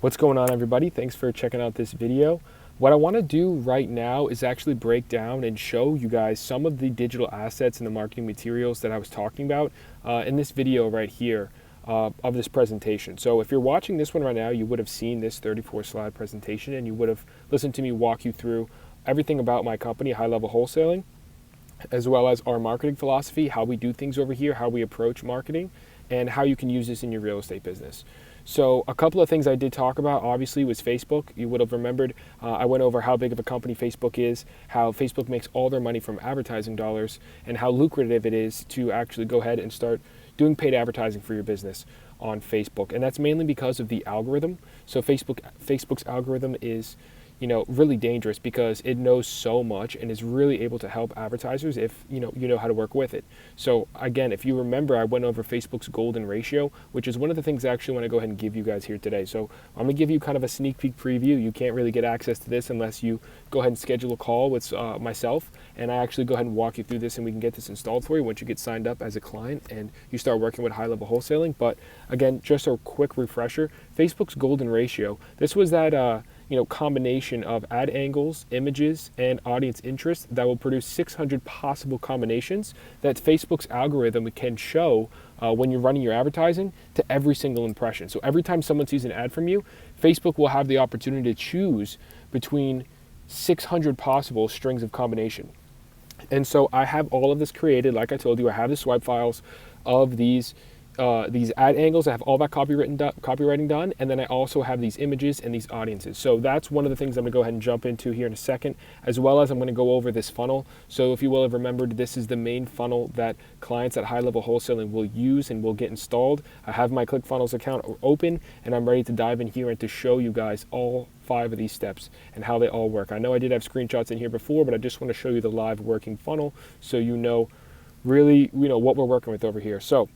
What's going on, everybody? Thanks for checking out this video. What I want to do right now is actually break down and show you guys some of the digital assets and the marketing materials that I was talking about in this video right here of this presentation. So if you're watching this one right now, you would have seen this 34 slide presentation and you would have listened to me walk you through everything about my company, High Level Wholesaling, as well as our marketing philosophy, how we do things over here, how we approach marketing, and how you can use this in your real estate business. So a couple of things I did talk about, obviously, was Facebook. You would have remembered I went over how big of a company Facebook is, how Facebook makes all their money from advertising dollars, and how lucrative it is to actually go ahead and start doing paid advertising for your business on Facebook. And that's mainly because of the algorithm. So Facebook's algorithm is really dangerous because it knows so much and is really able to help advertisers if you know how to work with it. So again, if you remember, I went over Facebook's golden ratio, which is one of the things I actually want to go ahead and give you guys here today. So I'm going to give you kind of a sneak peek preview. You can't really get access to this unless you go ahead and schedule a call with myself, and I actually go ahead and walk you through this, and we can get this installed for you once you get signed up as a client and you start working with High Level Wholesaling. But again, just a quick refresher, Facebook's golden ratio, this was that combination of ad angles, images, and audience interest that will produce 600 possible combinations that Facebook's algorithm can show when you're running your advertising to every single impression. So every time someone sees an ad from you, Facebook will have the opportunity to choose between 600 possible strings of combination. And so I have all of this created. Like I told you, I have the swipe files of these ad angles. I have all that copywriting done, and then I also have these images and these audiences. So that's one of the things I'm going to go ahead and jump into here in a second, as well as I'm going to go over this funnel. So if you will have remembered, this is the main funnel that clients at High Level Wholesaling will use and will get installed. I have my ClickFunnels account open, and I'm ready to dive in here and to show you guys all 5 of these steps and how they all work. I know I did have screenshots in here before, but I just want to show you the live working funnel so you know really what we're working with over here. So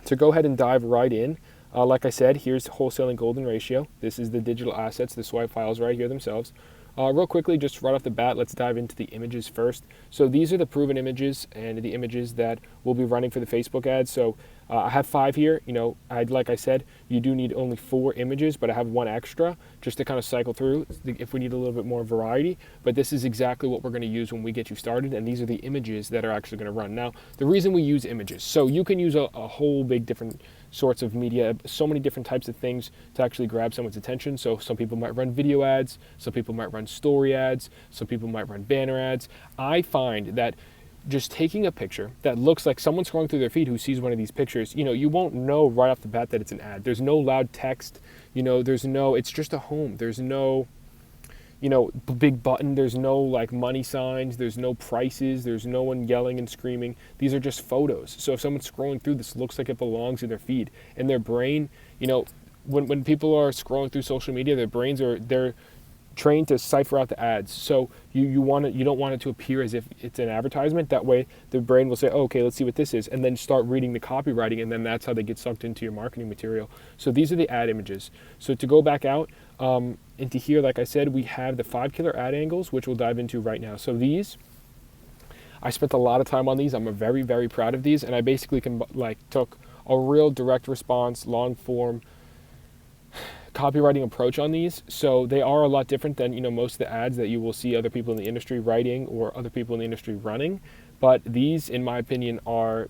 to go ahead and dive right in, like I said, here's wholesaling golden ratio. This is the digital assets, the swipe files right here themselves. Real quickly, just right off the bat, let's dive into the images first. So these are the proven images and the images that we'll be running for the Facebook ads. So I have 5 here. Like I said, you do need only 4 images, but I have 1 extra just to kind of cycle through if we need a little bit more variety. But this is exactly what we're going to use when we get you started, and these are the images that are actually going to run. Now, the reason we use images, so you can use a whole big different sorts of media, so many different types of things to actually grab someone's attention. So some people might run video ads, some people might run story ads, some people might run banner ads. I find that just taking a picture that looks like someone scrolling through their feed who sees one of these pictures, you won't know right off the bat that it's an ad. There's no loud text, it's just a home. There's no big button, there's no like money signs, there's no prices, there's no one yelling and screaming. These are just photos. So if someone's scrolling through, this looks like it belongs in their feed. And their brain, when people are scrolling through social media, they're trained to cipher out the ads. So you don't want it to appear as if it's an advertisement. That way the brain will say, oh, okay, let's see what this is, and then start reading the copywriting, and then that's how they get sucked into your marketing material. So these are the ad images. So to go back out into here, like I said, we have the 5 killer ad angles, which we'll dive into right now. So these, I spent a lot of time on these. I'm very, very proud of these, and I basically took a real direct response, long form copywriting approach on these. So they are a lot different than most of the ads that you will see other people in the industry writing or other people in the industry running. But these, in my opinion, are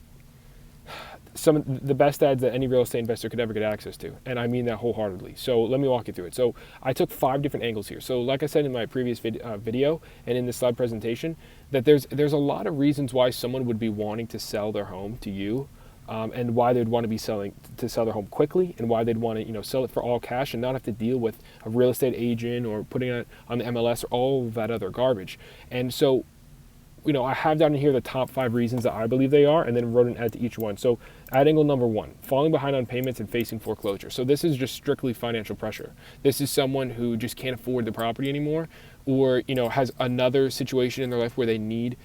some of the best ads that any real estate investor could ever get access to, and I mean that wholeheartedly. So let me walk you through it. So I took 5 different angles here. So like I said in my previous video and in this slide presentation, that there's a lot of reasons why someone would be wanting to sell their home to you. And why they'd want to be sell their home quickly, and why they'd want to sell it for all cash and not have to deal with a real estate agent or putting it on the MLS or all of that other garbage. And so I have down in here the top 5 reasons that I believe they are, and then wrote an ad to each one. So ad angle number 1, falling behind on payments and facing foreclosure. So this is just strictly financial pressure. This is someone who just can't afford the property anymore, or has another situation in their life where they need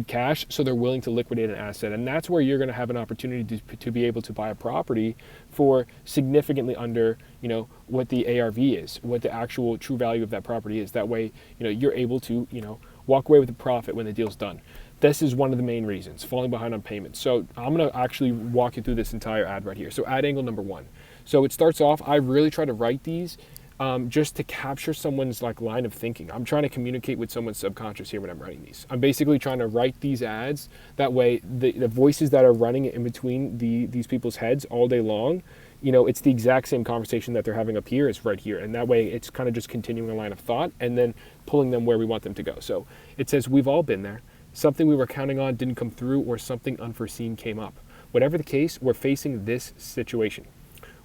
cash, so they're willing to liquidate an asset. And that's where you're going to have an opportunity to be able to buy a property for significantly under what the ARV is, what the actual true value of that property is. That way you're able to walk away with a profit when the deal's done. This is one of the main reasons, falling behind on payments. So I'm going to actually walk you through this entire ad right here. So ad angle number 1. So it starts off, I really try to write these just to capture someone's like line of thinking. I'm trying to communicate with someone's subconscious here when I'm writing these. I'm basically trying to write these ads. That way, the voices that are running in between these people's heads all day long, it's the exact same conversation that they're having up here is right here. And that way, it's kind of just continuing a line of thought and then pulling them where we want them to go. So it says, we've all been there. Something we were counting on didn't come through, or something unforeseen came up. Whatever the case, we're facing this situation.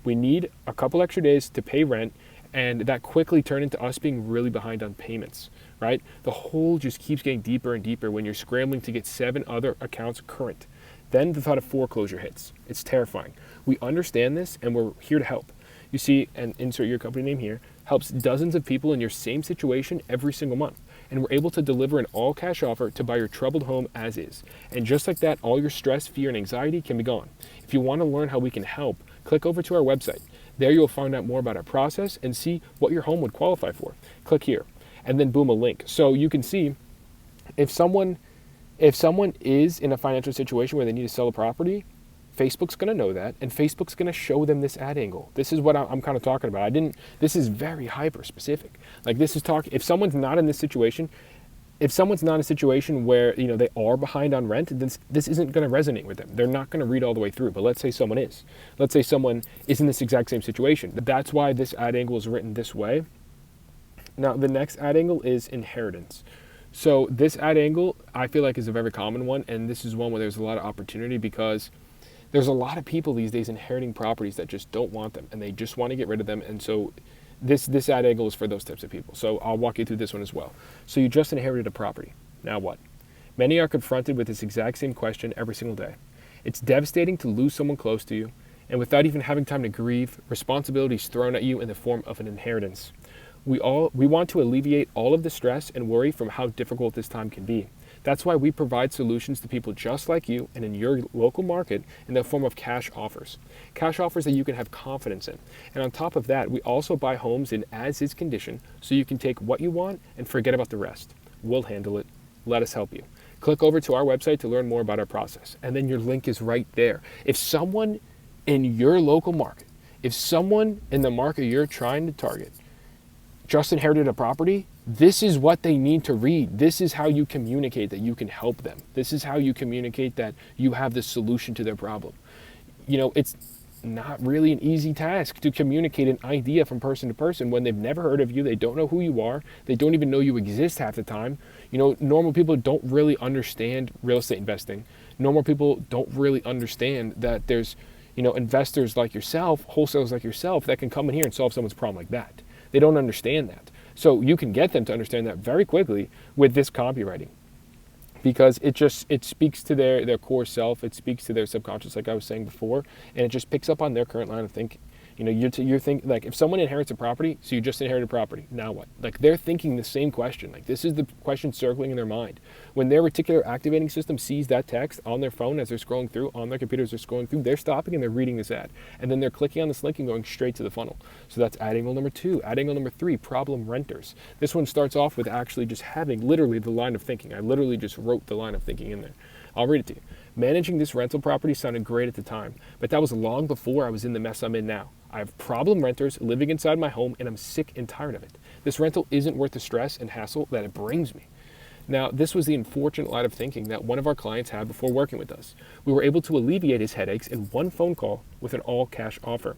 We need a couple extra days to pay rent, and that quickly turned into us being really behind on payments, right? The hole just keeps getting deeper and deeper when you're scrambling to get 7 other accounts current. Then the thought of foreclosure hits. It's terrifying. We understand this, and we're here to help. You see, and insert your company name here, helps dozens of people in your same situation every single month. And we're able to deliver an all-cash offer to buy your troubled home as is. And just like that, all your stress, fear, and anxiety can be gone. If you want to learn how we can help, click over to our website. There you'll find out more about our process and see what your home would qualify for. Click here, and then boom, a link. So you can see if someone is in a financial situation where they need to sell a property, Facebook's going to know that, and Facebook's going to show them this ad angle. This is what I'm kind of talking about. This is very hyper specific. Like this is if someone's not in this situation, if someone's not in a situation where they are behind on rent, then this isn't going to resonate with them. They're not going to read all the way through. But let's say someone is. Let's say someone is in this exact same situation. That's why this ad angle is written this way. Now, the next ad angle is inheritance. So this ad angle, I feel like, is a very common one, and this is one where there's a lot of opportunity because there's a lot of people these days inheriting properties that just don't want them, and they just want to get rid of them. And so this ad angle is for those types of people. So I'll walk you through this one as well. So you just inherited a property. Now what? Many are confronted with this exact same question every single day. It's devastating to lose someone close to you, and without even having time to grieve, responsibility is thrown at you in the form of an inheritance. We want to alleviate all of the stress and worry from how difficult this time can be. That's why we provide solutions to people just like you and in your local market in the form of cash offers. Cash offers that you can have confidence in. And on top of that, we also buy homes in as-is condition so you can take what you want and forget about the rest. We'll handle it. Let us help you. Click over to our website to learn more about our process. And then your link is right there. If someone in your local market, if someone in the market you're trying to target just inherited a property, this is what they need to read. This is how you communicate that you can help them. This is how you communicate that you have the solution to their problem. It's not really an easy task to communicate an idea from person to person when they've never heard of you, they don't know who you are, they don't even know you exist half the time. Normal people don't really understand real estate investing. Normal people don't really understand that there's, investors like yourself, wholesalers like yourself that can come in here and solve someone's problem like that. They don't understand that. So you can get them to understand that very quickly with this copywriting, because it speaks to their core self. It speaks to their subconscious, like I was saying before, and it just picks up on their current line of thinking. You're thinking, like, if someone inherits a property, so you just inherited property, now what? Like, they're thinking the same question. Like, this is the question circling in their mind. When their reticular activating system sees that text on their phone as they're scrolling through, on their computers they're scrolling through, they're stopping and they're reading this ad. And then they're clicking on this link and going straight to the funnel. So that's ad angle number 2. Ad angle number 3, problem renters. This one starts off with actually just having literally the line of thinking. I literally just wrote the line of thinking in there. I'll read it to you. Managing this rental property sounded great at the time, but that was long before I was in the mess I'm in now. I have problem renters living inside my home, and I'm sick and tired of it. This rental isn't worth the stress and hassle that it brings me. Now, this was the unfortunate line of thinking that one of our clients had before working with us. We were able to alleviate his headaches in one phone call with an all-cash offer,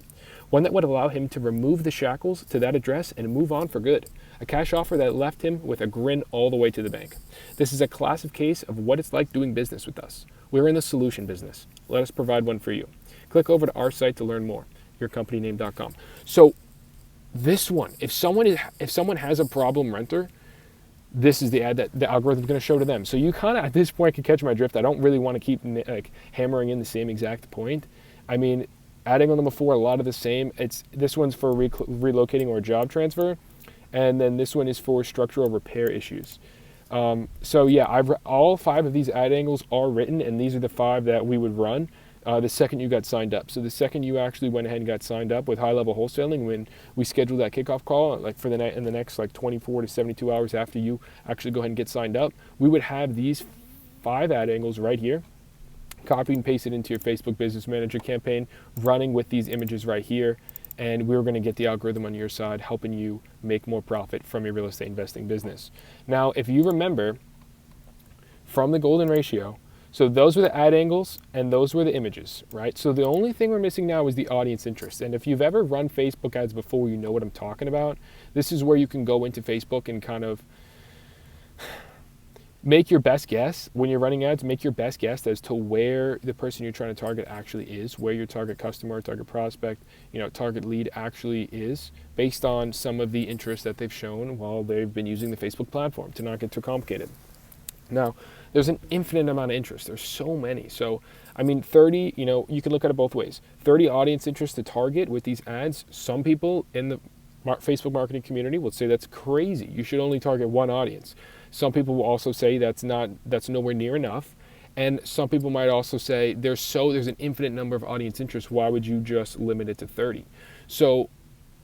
one that would allow him to remove the shackles to that address and move on for good. A cash offer that left him with a grin all the way to the bank. This is a classic case of what it's like doing business with us. We're in the solution business. Let us provide one for you. Click over to our site to learn more. yourcompanyname.com. So this one, if someone has a problem renter, this is the ad that the algorithm's going to show to them. So you kind of, at this point, can catch my drift. I don't really want to keep hammering in the same exact point. I mean, adding on number 4, a lot of the same. This one's for relocating or job transfer, and then this one is for structural repair issues. So yeah, all 5 of these ad angles are written, and these are the 5 that we would run the second you got signed up. So the second you actually went ahead and got signed up with High Level Wholesaling, when we scheduled that kickoff call, like for the night in the next 24 to 72 hours after you actually go ahead and get signed up, we would have these 5 ad angles right here, copied and pasted into your Facebook Business Manager campaign, running with these images right here. and we were going to get the algorithm on your side, helping you make more profit from your real estate investing business. Now, if you remember from the golden ratio, so those were the ad angles and those were the images, right? So the only thing we're missing now is the audience interest. And if you've ever run Facebook ads before, you know what I'm talking about. This is where you can go into Facebook and kind of make your best guess when you're running ads. Make your best guess as to where the person you're trying to target actually is, where your target customer, target prospect, target lead actually is, based on some of the interest that they've shown while they've been using the Facebook platform, to not get too complicated. Now, there's an infinite amount of interest. There's so many. So, 30, you can look at it both ways. 30 audience interest to target with these ads. Some people in the Facebook marketing community will say that's crazy. You should only target one audience. Some people will also say that's nowhere near enough. And some people might also say there's an infinite number of audience interests. Why would you just limit it to 30? So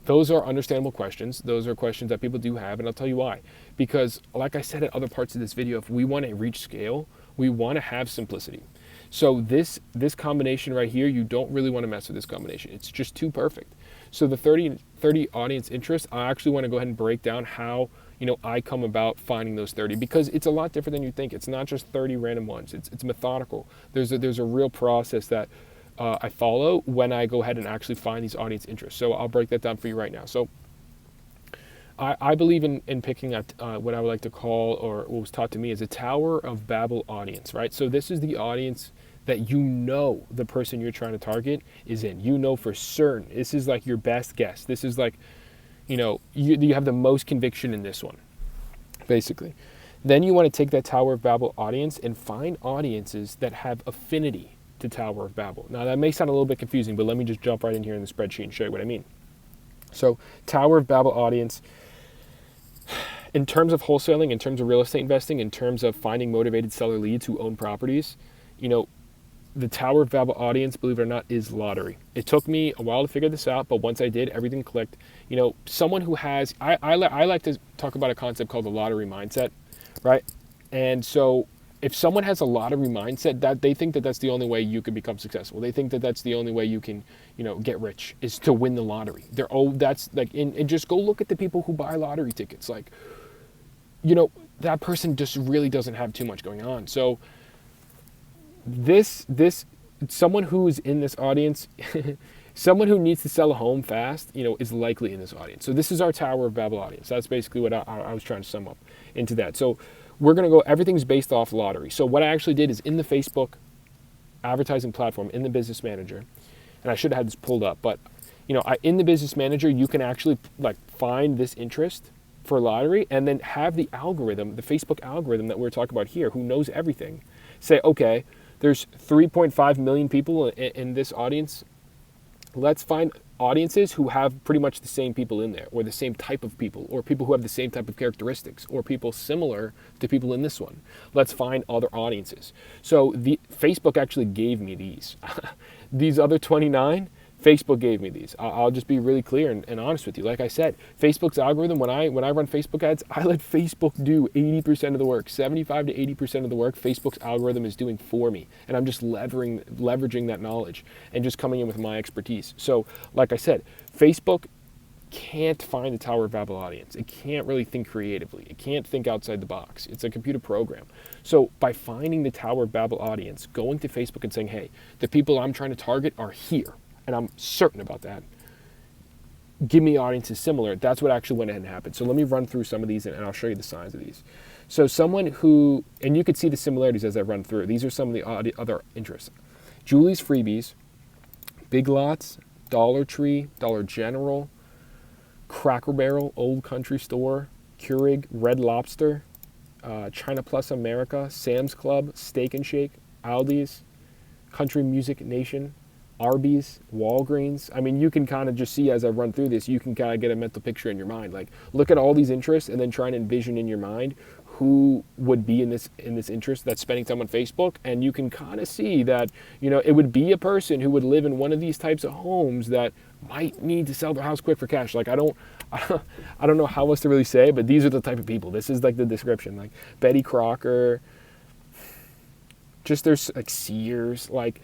those are understandable questions. Those are questions that people do have, and I'll tell you why. Because like I said at other parts of this video, if we want to reach scale, we want to have simplicity. So this combination right here, you don't really want to mess with this combination. It's just too perfect. So the 30 audience interest, I actually want to go ahead and break down how I come about finding those 30, because it's a lot different than you think. It's not just 30 random ones. It's methodical. There's a real process that I follow when I go ahead and actually find these audience interests. So I'll break that down for you right now. So I believe in picking at what I would like to call, or what was taught to me, as a Tower of Babel audience, right? So this is the audience that the person you're trying to target is in. For certain. This is like your best guess. This is like, you have the most conviction in this one, basically. Then you want to take that Tower of Babel audience and find audiences that have affinity to Tower of Babel. Now that may sound a little bit confusing, but let me just jump right in here in the spreadsheet and show you what I mean. So Tower of Babel audience, in terms of wholesaling, in terms of real estate investing, in terms of finding motivated seller leads who own properties, the Tower of Babel audience, believe it or not, is lottery. It took me a while to figure this out, but once I did, everything clicked. Someone who has, I like to talk about a concept called the lottery mindset, right? And so if someone has a lottery mindset, that they think that that's the only way you can become successful. They think that that's the only way you can, get rich, is to win the lottery. That's like, and just go look at the people who buy lottery tickets. Like, that person just really doesn't have too much going on. So someone who's in this audience, someone who needs to sell a home fast, is likely in this audience. So this is our Tower of Babel audience. That's basically what I was trying to sum up into that. So we're going to go, everything's based off lottery. So what I actually did is in the Facebook advertising platform, in the Business Manager, and I should have had this pulled up, but in the Business Manager, you can actually find this interest for lottery and then have the algorithm, the Facebook algorithm that we're talking about here, who knows everything, say, okay, there's 3.5 million people in this audience. Let's find audiences who have pretty much the same people in there, or the same type of people, or people who have the same type of characteristics, or people similar to people in this one. Let's find other audiences. So Facebook actually gave me these. These other 29, Facebook gave me these. I'll just be really clear and honest with you. Like I said, Facebook's algorithm, when I run Facebook ads, I let Facebook do 80% of the work. 75 to 80% of the work Facebook's algorithm is doing for me. And I'm just leveraging that knowledge and just coming in with my expertise. So like I said, Facebook can't find the Tower of Babel audience. It can't really think creatively. It can't think outside the box. It's a computer program. So by finding the Tower of Babel audience, going to Facebook and saying, hey, the people I'm trying to target are here, and I'm certain about that, give me audiences similar, that's what actually went ahead and happened. So let me run through some of these and I'll show you the signs of these. So someone who, and you can see the similarities as I run through. These are some of the other interests. Julie's Freebies, Big Lots, Dollar Tree, Dollar General, Cracker Barrel, Old Country Store, Keurig, Red Lobster, China Plus America, Sam's Club, Steak and Shake, Aldi's, Country Music Nation, Arby's, Walgreens. I mean, you can kind of just see as I run through this, you can kind of get a mental picture in your mind. Like, look at all these interests and then try and envision in your mind who would be in this interest that's spending time on Facebook. And you can kind of see that, it would be a person who would live in one of these types of homes that might need to sell their house quick for cash. Like, I don't know how else to really say, but these are the type of people. This is like the description. Like Betty Crocker, just there's like Sears, like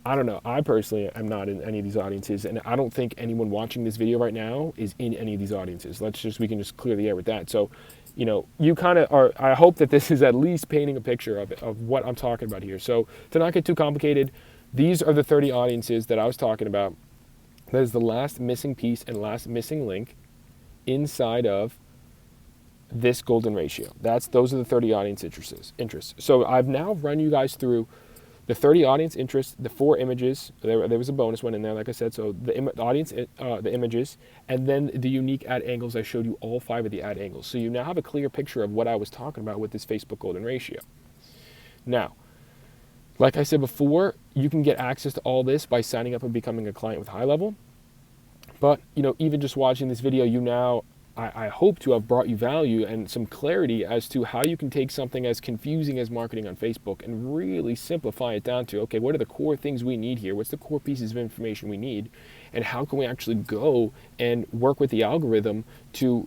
I don't know. I personally am not in any of these audiences, and I don't think anyone watching this video right now is in any of these audiences. We can just clear the air with that. So, you kind of are, I hope that this is at least painting a picture of what I'm talking about here. So to not get too complicated, these are the 30 audiences that I was talking about. That is the last missing piece and last missing link inside of this golden ratio. Those are the 30 audience interests. So I've now run you guys through the 30 audience interests, the 4 images. There was a bonus one in there, like I said. So the audience, the images, and then the unique ad angles. I showed you all 5 of the ad angles. So you now have a clear picture of what I was talking about with this Facebook golden ratio. Now, like I said before, you can get access to all this by signing up and becoming a client with High Level. But, even just watching this video, I hope to have brought you value and some clarity as to how you can take something as confusing as marketing on Facebook and really simplify it down to, okay, what are the core things we need here? What's the core pieces of information we need? And how can we actually go and work with the algorithm to,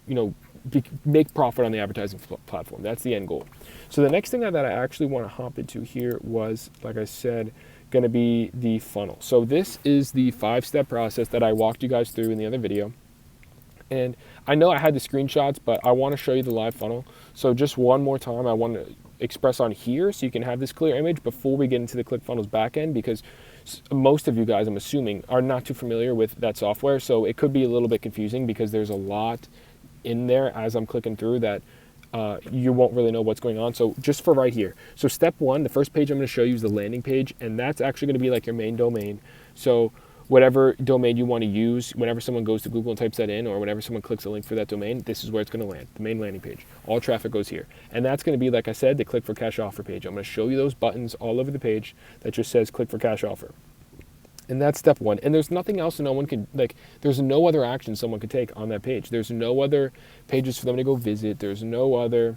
make profit on the advertising platform? That's the end goal. So the next thing that I actually want to hop into here was, like I said, going to be the funnel. So this is the 5-step process that I walked you guys through in the other video. And I know I had the screenshots, but I want to show you the live funnel. So just one more time, I want to express on here so you can have this clear image before we get into the ClickFunnels backend, because most of you guys, I'm assuming, are not too familiar with that software. So it could be a little bit confusing because there's a lot in there as I'm clicking through that you won't really know what's going on. So just for right here. So step 1, the first page I'm going to show you is the landing page, and that's actually going to be like your main domain. So whatever domain you want to use, whenever someone goes to Google and types that in, or whenever someone clicks a link for that domain, this is where it's going to land, the main landing page. All traffic goes here. And that's going to be, like I said, the click for cash offer page. I'm going to show you those buttons all over the page that just says click for cash offer. And that's step 1. And there's nothing else no one can, there's no other action someone could take on that page. There's no other pages for them to go visit. There's nothing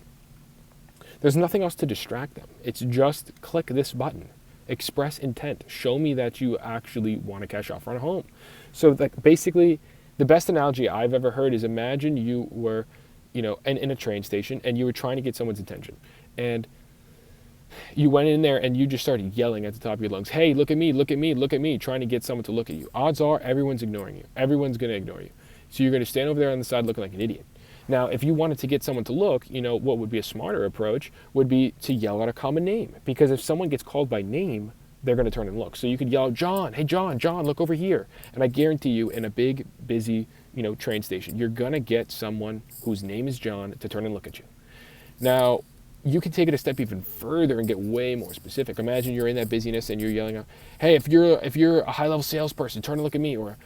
else to distract them. It's just click this button. Express intent. Show me that you actually want a cash offer on a home. So basically, the best analogy I've ever heard is, imagine you were, in a train station and you were trying to get someone's attention. And you went in there and you just started yelling at the top of your lungs, hey, look at me, look at me, look at me, trying to get someone to look at you. Odds are everyone's ignoring you. Everyone's going to ignore you. So you're going to stand over there on the side looking like an idiot. Now, if you wanted to get someone to look, what would be a smarter approach would be to yell out a common name. Because if someone gets called by name, they're going to turn and look. So you could yell, John, hey, John, look over here. And I guarantee you, in a big, busy, train station, you're going to get someone whose name is John to turn and look at you. Now, you can take it a step even further and get way more specific. Imagine you're in that busyness and you're yelling out, hey, if you're a high-level salesperson, turn and look at me, or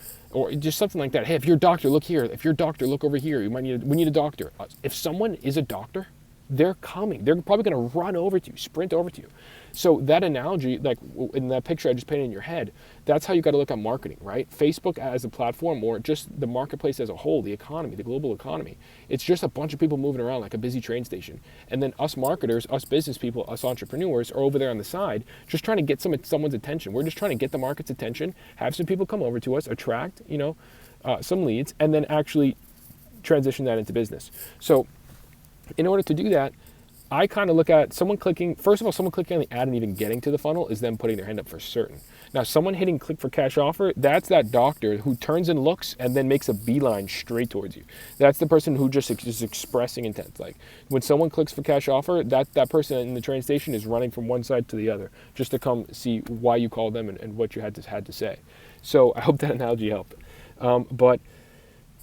just something like that. Hey, if you're a doctor, look here. If you're a doctor, look over here. We need a doctor. If someone is a doctor, they're coming. They're probably going to run over to you, sprint over to you. So that analogy, like in that picture I just painted in your head, that's how you got to look at marketing, right? Facebook as a platform, or just the marketplace as a whole, the economy, the global economy. It's just a bunch of people moving around like a busy train station. And then us marketers, us business people, us entrepreneurs are over there on the side just trying to get someone's attention. We're just trying to get the market's attention, have some people come over to us, attract, some leads, and then actually transition that into business. So in order to do that, I kind of look at someone clicking on the ad and even getting to the funnel is them putting their hand up for certain. Now, someone hitting click for cash offer, that's that doctor who turns and looks and then makes a beeline straight towards you. That's the person who just is expressing intent. Like when someone clicks for cash offer, that person in the train station is running from one side to the other just to come see why you called them and what you had to say. So I hope that analogy helped. But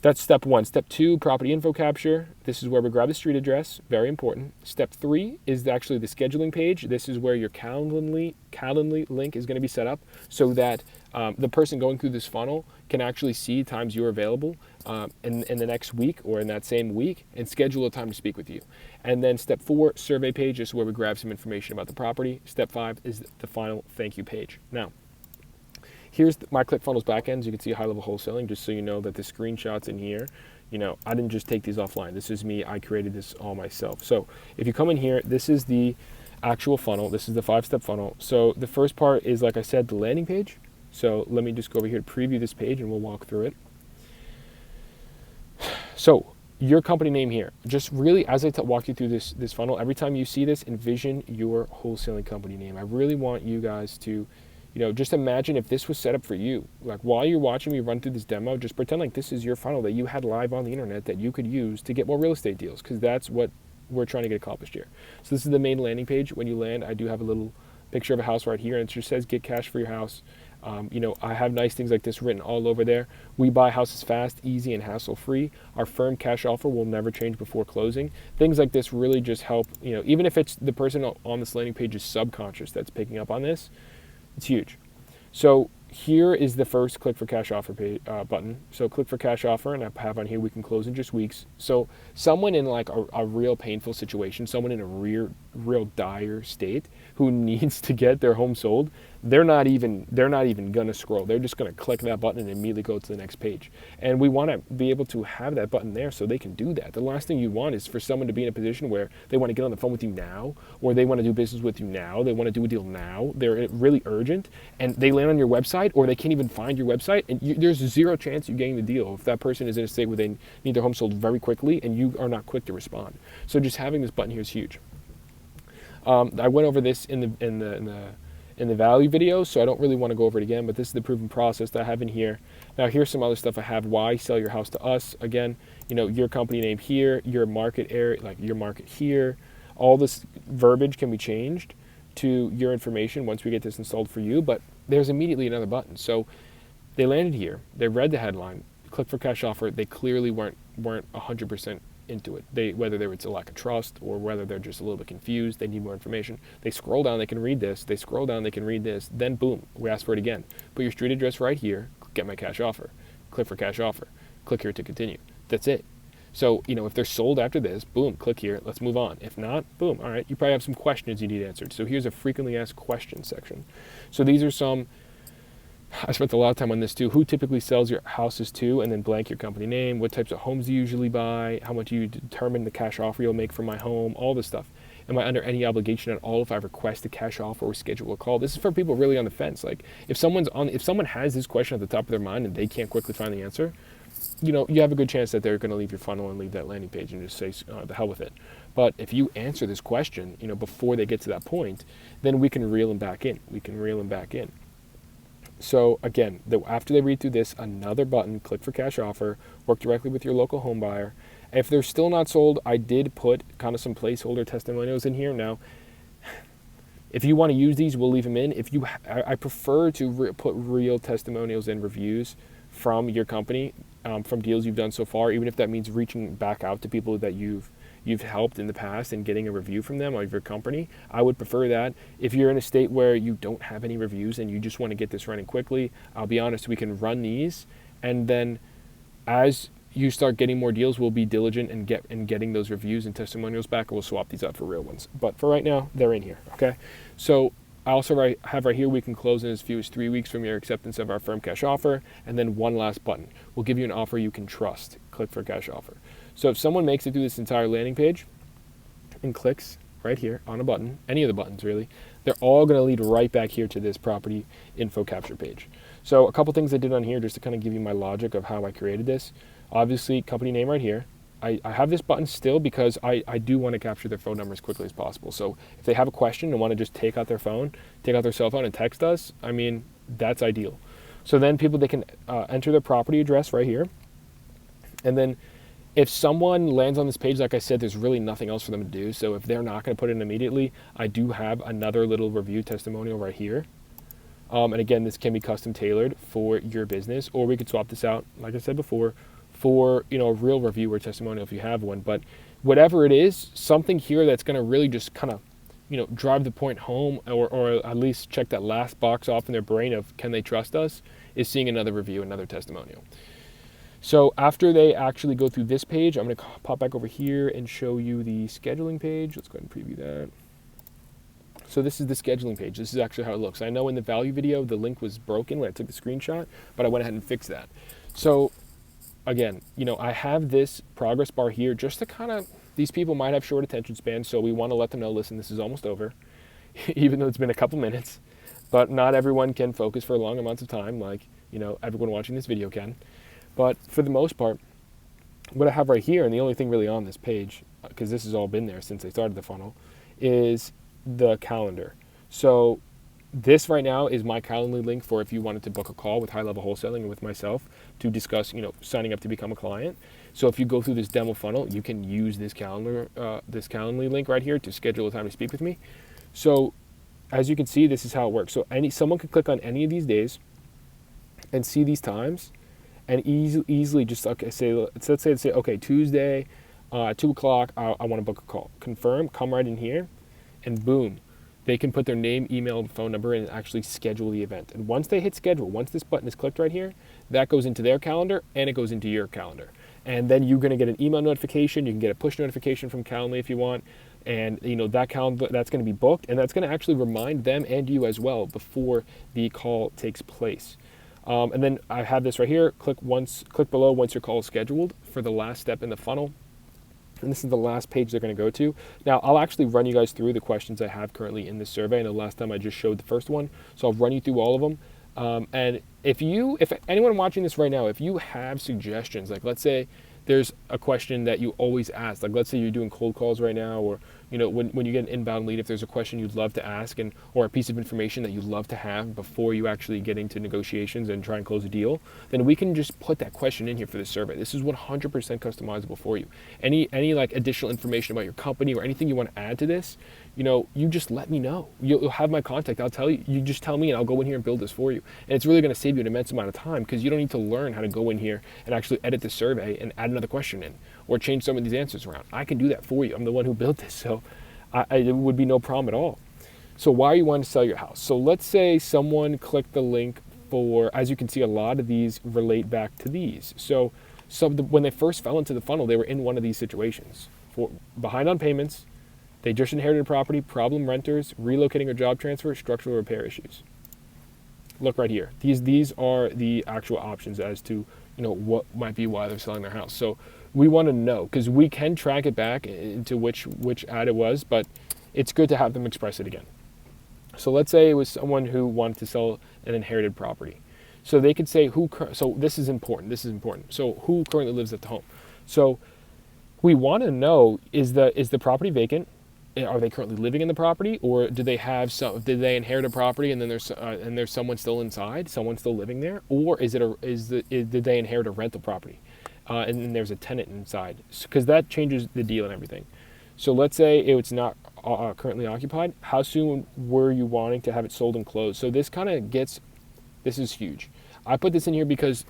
that's step 1. Step 2, property info capture. This is where we grab the street address, very important. Step 3 is actually the scheduling page. This is where your Calendly link is going to be set up so that the person going through this funnel can actually see times you're available in the next week or in that same week and schedule a time to speak with you. And then step 4, survey page. This is where we grab some information about the property. Step 5 is the final thank you page. Now, here's my ClickFunnels backends. You can see high-level wholesaling, just so you know that the screenshots in here, I didn't just take these offline. This is me. I created this all myself. So if you come in here, this is the actual funnel. This is the 5-step funnel. So the first part is, like I said, the landing page. So let me just go over here to preview this page and we'll walk through it. So your company name here, just really as I walk you through this funnel, every time you see this, envision your wholesaling company name. I really want you guys to Just imagine if this was set up for you. Like while you're watching me run through this demo, just pretend like this is your funnel that you had live on the internet that you could use to get more real estate deals, because that's what we're trying to get accomplished here. So this is the main landing page. When you land, I do have a little picture of a house right here, and it just says get cash for your house. I have nice things like this written all over there. We buy houses fast, easy, and hassle-free. Our firm cash offer will never change before closing. Things like this really just help, even if it's the person on this landing page is subconscious that's picking up on this, it's huge. So here is the first click for cash offer button. So click for cash offer, and I have on here we can close in just weeks. So someone in like a real painful situation, someone in a real dire state who needs to get their home sold, they're not even gonna scroll. They're just gonna click that button and immediately go to the next page. And we want to be able to have that button there so they can do that. The last thing you want is for someone to be in a position where they want to get on the phone with you now, or they want to do business with you now, they want to do a deal now, they're really urgent, and they land on your website, or they can't even find your website, and there's zero chance you getting the deal if that person is in a state where they need their home sold very quickly and you are not quick to respond. So just having this button here is huge. I went over this in the value video, so I don't really want to go over it again, but this is the proven process that I have in here. Now here's some other stuff I have. Why sell your house to us? Again, your company name here, your market area, like your market here. All this verbiage can be changed to your information once we get this installed for you, but there's immediately another button. So they landed here, they read the headline, click for cash offer. They clearly weren't 100% into it. Whether it's a lack of trust or whether they're just a little bit confused, they need more information. They scroll down, they can read this. They scroll down, they can read this. Then boom, we ask for it again. Put your street address right here, get my cash offer. Click for cash offer. Click here to continue. That's it. So, if they're sold after this, boom, click here, let's move on. If not, boom, all right, you probably have some questions you need answered. So here's a frequently asked questions section. So these are some, I spent a lot of time on this too. Who typically sells your houses to, and then blank your company name. What types of homes do you usually buy? How much do you determine the cash offer you'll make for my home? All this stuff. Am I under any obligation at all if I request a cash offer or schedule a call? This is for people really on the fence. Like if someone has this question at the top of their mind and they can't quickly find the answer, you have a good chance that they're going to leave your funnel and leave that landing page and just say the hell with it. But if you answer this question, before they get to that point, then we can reel them back in. So again, after they read through this, another button, click for cash offer, work directly with your local home buyer. If they're still not sold, I did put kind of some placeholder testimonials in here. Now, if you want to use these, we'll leave them in. I prefer to put real testimonials and reviews from your company, from deals you've done so far, even if that means reaching back out to people that you've helped in the past and getting a review from them of your company. I would prefer that. If you're in a state where you don't have any reviews and you just want to get this running quickly, I'll be honest, we can run these, and then as you start getting more deals, we'll be diligent in getting those reviews and testimonials back, and we'll swap these out for real ones. But for right now, they're in here, okay? So I also have right here, we can close in as few as 3 weeks from your acceptance of our firm cash offer, and then one last button. We'll give you an offer you can trust. Click for cash offer. So if someone makes it through this entire landing page and clicks right here on a button, any of the buttons really, they're all going to lead right back here to this property info capture page. So a couple things I did on here just to kind of give you my logic of how I created this. Obviously, company name right here. I have this button still because I do want to capture their phone number as quickly as possible. So if they have a question and want to just take out their cell phone and text us, that's ideal. So then they can enter their property address right here. And then if someone lands on this page, like I said, there's really nothing else for them to do. So if they're not going to put it in immediately, I do have another little review testimonial right here. And again, this can be custom tailored for your business, or we could swap this out, like I said before, for a real review or testimonial if you have one. But whatever it is, something here that's going to really just kind of drive the point home, or at least check that last box off in their brain of can they trust us, is seeing another review, another testimonial. So after they actually go through this page, I'm going to pop back over here and show you the scheduling page. Let's go ahead and preview that. So this is the scheduling page. This is actually how it looks. I know in the value video the link was broken when I took the screenshot, but I went ahead and fixed that. So again, I have this progress bar here just to kind of, these people might have short attention spans, so we want to let them know, listen, this is almost over, even though it's been a couple minutes, but not everyone can focus for long amounts of time like, everyone watching this video can. But for the most part, what I have right here, and the only thing really on this page, because this has all been there since they started the funnel, is the calendar. So this right now is my Calendly link for if you wanted to book a call with High Level Wholesaling and with myself to discuss, signing up to become a client. So if you go through this demo funnel, you can use this Calendly link right here to schedule a time to speak with me. So as you can see, this is how it works. So someone could click on any of these days and see these times, and easily just let's say okay, Tuesday, 2 o'clock. I want to book a call. Confirm. Come right in here, and boom. They can put their name, email, and phone number in and actually schedule the event. And once they hit schedule, once this button is clicked right here, that goes into their calendar and it goes into your calendar. And then you're going to get an email notification. You can get a push notification from Calendly if you want. And that calendar, that's going to be booked, and that's going to actually remind them and you as well before the call takes place. And then I have this right here. Click below once your call is scheduled for the last step in the funnel. And this is the last page they're going to go to. Now, I'll actually run you guys through the questions I have currently in this survey. I know last time I just showed the first one, so I'll run you through all of them. And if anyone watching this right now, if you have suggestions, like let's say there's a question that you always ask, like let's say you're doing cold calls right now, or when you get an inbound lead, if there's a question you'd love to ask or a piece of information that you'd love to have before you actually get into negotiations and try and close a deal, then we can just put that question in here for the survey. This is 100% customizable for you. Any like additional information about your company or anything you want to add to this, you just let me know. You'll have my contact. I'll tell you. You just tell me, and I'll go in here and build this for you. And it's really going to save you an immense amount of time, because you don't need to learn how to go in here and actually edit the survey and add another question in or change some of these answers around. I can do that for you. I'm the one who built this, so it would be no problem at all. So why are you wanting to sell your house? So let's say someone clicked the link for, as you can see, a lot of these relate back to these. So when they first fell into the funnel, they were in one of these situations. Behind on payments, they just inherited a property, problem renters, relocating or job transfer, structural repair issues. Look right here. These are the actual options as to what might be why they're selling their house. So we want to know, because we can track it back into which ad it was, but it's good to have them express it again. So let's say it was someone who wanted to sell an inherited property. So they could say so this is important. So who currently lives at the home? So we want to know, is the property vacant? Are they currently living in the property, or did they inherit a property and then there's someone still inside, someone still living there, or did they inherit a rental property, and then there's a tenant inside? Because that changes the deal and everything. So let's say it's not currently occupied. How soon were you wanting to have it sold and closed? So this is huge. I put this in here because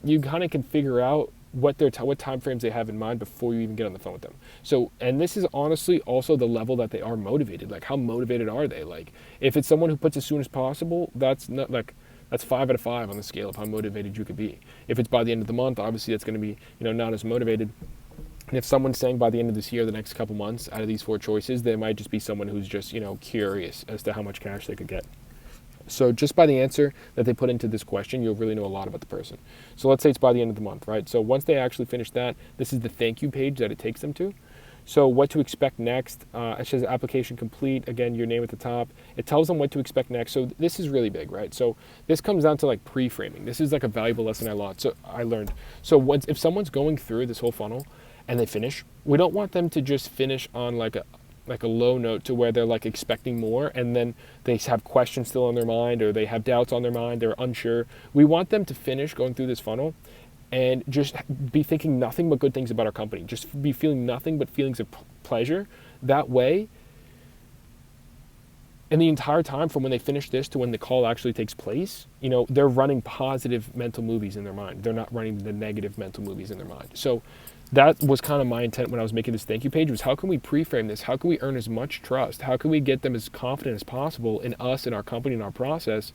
you kind of can figure out what time frames they have in mind before you even get on the phone with them. So, and this is honestly also the level that they are motivated. Like, how motivated are they? Like, if it's someone who puts as soon as possible, that's 5 out of 5 on the scale of how motivated you could be. If it's by the end of the month, obviously that's going to be not as motivated. And if someone's saying by the end of this year, the next couple months, out of these 4 choices, they might just be someone who's just curious as to how much cash they could get. So just by the answer that they put into this question, you'll really know a lot about the person. So let's say it's by the end of the month, right? So once they actually finish that, this is the thank you page that it takes them to. So what to expect next, it says application complete, again, your name at the top. It tells them what to expect next. So this is really big, right? So this comes down to like pre-framing. This is like a valuable lesson I learned. So if someone's going through this whole funnel and they finish, we don't want them to just finish on like a low note to where they're like expecting more, and then they have questions still on their mind, or they have doubts on their mind, they're unsure. We want them to finish going through this funnel and just be thinking nothing but good things about our company. Just be feeling nothing but feelings of pleasure. That way, and the entire time from when they finish this to when the call actually takes place, they're running positive mental movies in their mind. They're not running the negative mental movies in their mind. So that was kind of my intent when I was making this thank you page, was how can we pre-frame this? How can we earn as much trust? How can we get them as confident as possible in us and our company and our process,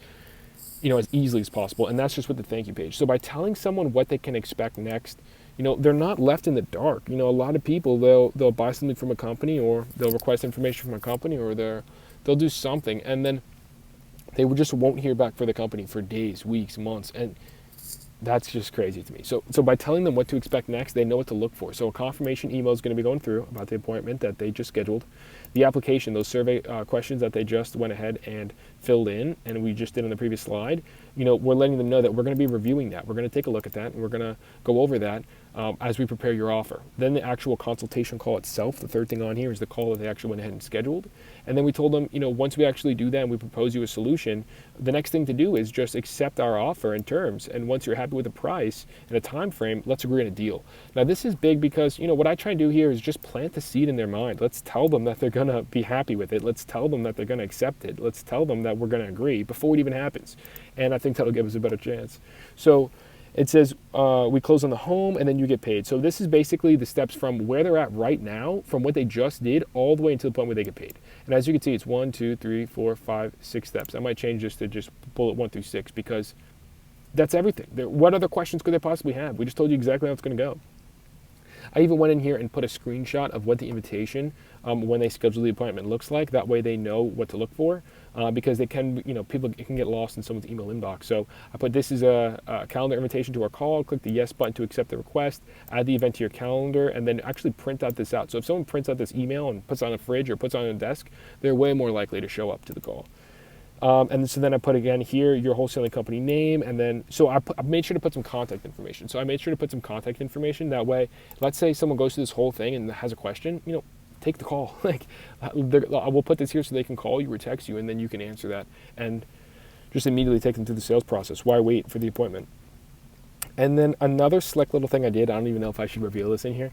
as easily as possible? And that's just with the thank you page. So by telling someone what they can expect next, they're not left in the dark. A lot of people, they'll buy something from a company, or they'll request information from a company, or they'll do something, and then they just won't hear back for the company for days, weeks, months, and that's just crazy to me. So by telling them what to expect next, they know what to look for. So a confirmation email is going to be going through about the appointment that they just scheduled. The application, those survey questions that they just went ahead and filled in, and we just did on the previous slide, we're letting them know that we're going to be reviewing that. We're going to take a look at that, and we're going to go over that as we prepare your offer. Then the actual consultation call itself, the third thing on here is the call that they actually went ahead and scheduled. And then we told them, once we actually do that and we propose you a solution, the next thing to do is just accept our offer and terms. And once you're happy with the price and a time frame, let's agree on a deal. Now this is big because, what I try and do here is just plant the seed in their mind. Let's tell them that they're going to be happy with it. Let's tell them that they're going to accept it. Let's tell them that we're going to agree before it even happens. And I think that'll give us a better chance. So it says we close on the home and then you get paid. So this is basically the steps from where they're at right now, from what they just did, all the way until the point where they get paid. And as you can see, it's 1, 2, 3, 4, 5, 6 steps. I might change this to just bullet 1 through 6 because that's everything. What other questions could they possibly have? We just told you exactly how it's going to go. I even went in here and put a screenshot of what the invitation when they schedule the appointment looks like. That way they know what to look for because they can, people can get lost in someone's email inbox. So I put this is a calendar invitation to our call. Click the yes button to accept the request. Add the event to your calendar and then actually print out this out. So if someone prints out this email and puts it on a fridge or puts it on a desk, they're way more likely to show up to the call. And so then I put again here your wholesaling company name, and then so I made sure to put some contact information. So I made sure to put some contact information. That way, let's say someone goes through this whole thing and has a question, take the call. I will put this here so they can call you or text you, and then you can answer that and just immediately take them through the sales process. Why wait for the appointment? And then another slick little thing I did, I don't even know if I should reveal this in here,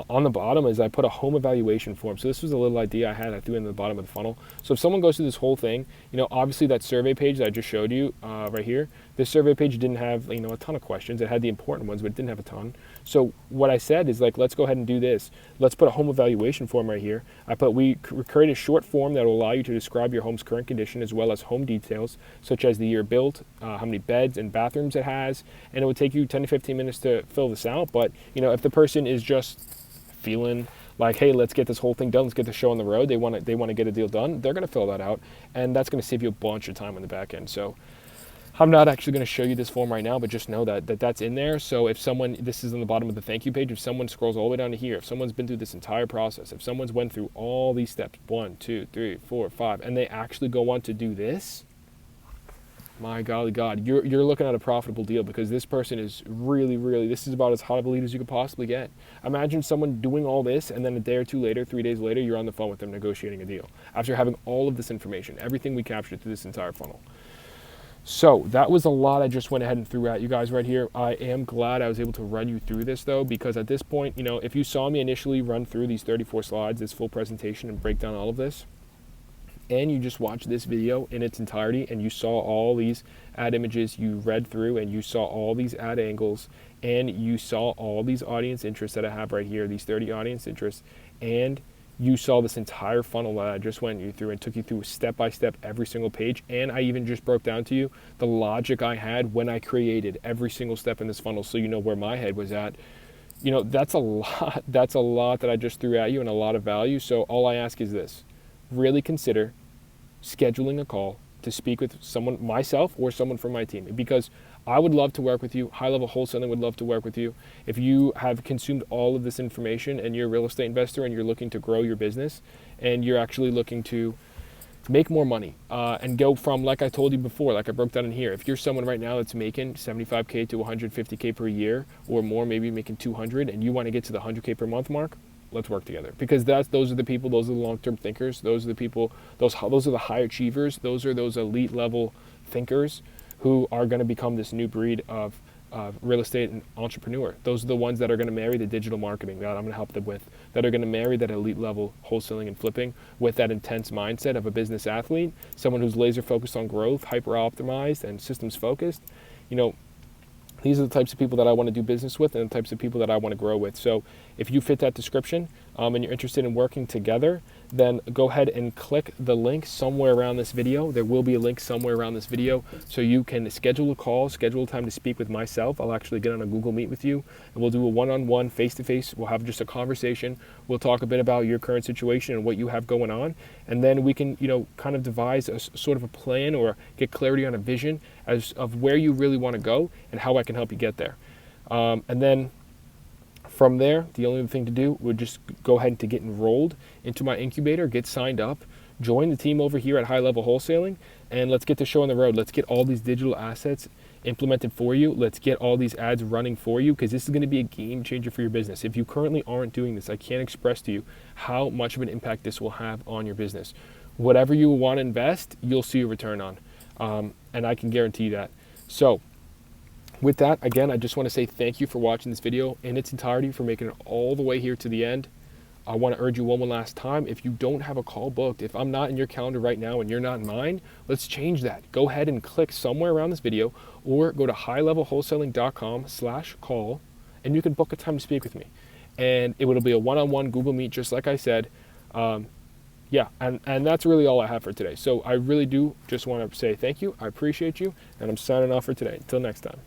on the bottom is I put a home evaluation form. So this was a little idea I had, I threw in the bottom of the funnel. So if someone goes through this whole thing, obviously that survey page that I just showed you right here, this survey page didn't have, a ton of questions. It had the important ones, but it didn't have a ton. So what I said is let's go ahead and do this. Let's put a home evaluation form right here. We create a short form that will allow you to describe your home's current condition as well as home details, such as the year built, how many beds and bathrooms it has, and it would take you 10 to 15 minutes to fill this out. But, if the person is just feeling like, hey, let's get this whole thing done, let's get the show on the road, they want to get a deal done, they're going to fill that out, and that's going to save you a bunch of time on the back end. So I'm not actually going to show you this form right now, but just know that that's in there. So if someone, this is on the bottom of the thank you page, if someone scrolls all the way down to here, if someone's been through this entire process, if someone's went through all these steps, 1, 2, 3, 4, 5, and they actually go on to do this, my golly God, you're looking at a profitable deal because this person is really, this is about as hot of a lead as you could possibly get. Imagine someone doing all this and then a day or two later, 3 days later, you're on the phone with them negotiating a deal after having all of this information, everything we captured through this entire funnel. So that was a lot I just went ahead and threw at you guys right here. I am glad I was able to run you through this though, because at this point, if you saw me initially run through these 34 slides, this full presentation and break down all of this, and you just watched this video in its entirety and you saw all these ad images, you read through and you saw all these ad angles, and you saw all these audience interests that I have right here, these 30 audience interests, and you saw this entire funnel that I just went you through and took you through step by step every single page. And I even just broke down to you the logic I had when I created every single step in this funnel, so you know where my head was at. That's a lot. That's a lot that I just threw at you and a lot of value. So all I ask is this: really consider scheduling a call to speak with someone, myself or someone from my team, because I would love to work with you. High Level Wholesaling would love to work with you. If you have consumed all of this information and you're a real estate investor and you're looking to grow your business and you're actually looking to make more money and go from, like I told you before, like I broke down in here, if you're someone right now that's making 75K to 150K per year or more, maybe making 200, and you want to get to the 100K per month mark, let's work together, because those are the people, those are the long-term thinkers, those are the people, those are the high achievers, those are those elite level thinkers who are going to become this new breed of real estate and entrepreneur. Those are the ones that are going to marry the digital marketing that I'm going to help them with, that are going to marry that elite level wholesaling and flipping with that intense mindset of a business athlete, someone who's laser focused on growth, hyper optimized and systems focused. These are the types of people that I want to do business with and the types of people that I want to grow with. So if you fit that description and you're interested in working together, then go ahead and click the link somewhere around this video. There will be a link somewhere around this video so you can schedule a call, schedule a time to speak with myself. I'll actually get on a Google Meet with you and we'll do a one-on-one, face-to-face. We'll have just a conversation. We'll talk a bit about your current situation and what you have going on. And then we can, kind of devise a sort of a plan or get clarity on a vision of where you really want to go and how I can help you get there. And then from there, the only thing to do would just go ahead and get enrolled into my incubator, get signed up, join the team over here at High Level Wholesaling, and let's get the show on the road. Let's get all these digital assets implemented for you. Let's get all these ads running for you, because this is going to be a game changer for your business. If you currently aren't doing this, I can't express to you how much of an impact this will have on your business. Whatever you want to invest, you'll see a return on, and I can guarantee that. So with that, again, I just want to say thank you for watching this video in its entirety, for making it all the way here to the end. I want to urge you one last time, if you don't have a call booked, if I'm not in your calendar right now and you're not in mine, let's change that. Go ahead and click somewhere around this video, or go to highlevelwholesaling.com/call, and you can book a time to speak with me. And it will be a one-on-one Google Meet, just like I said. Yeah, and that's really all I have for today. So I really do just want to say thank you. I appreciate you, and I'm signing off for today. Until next time.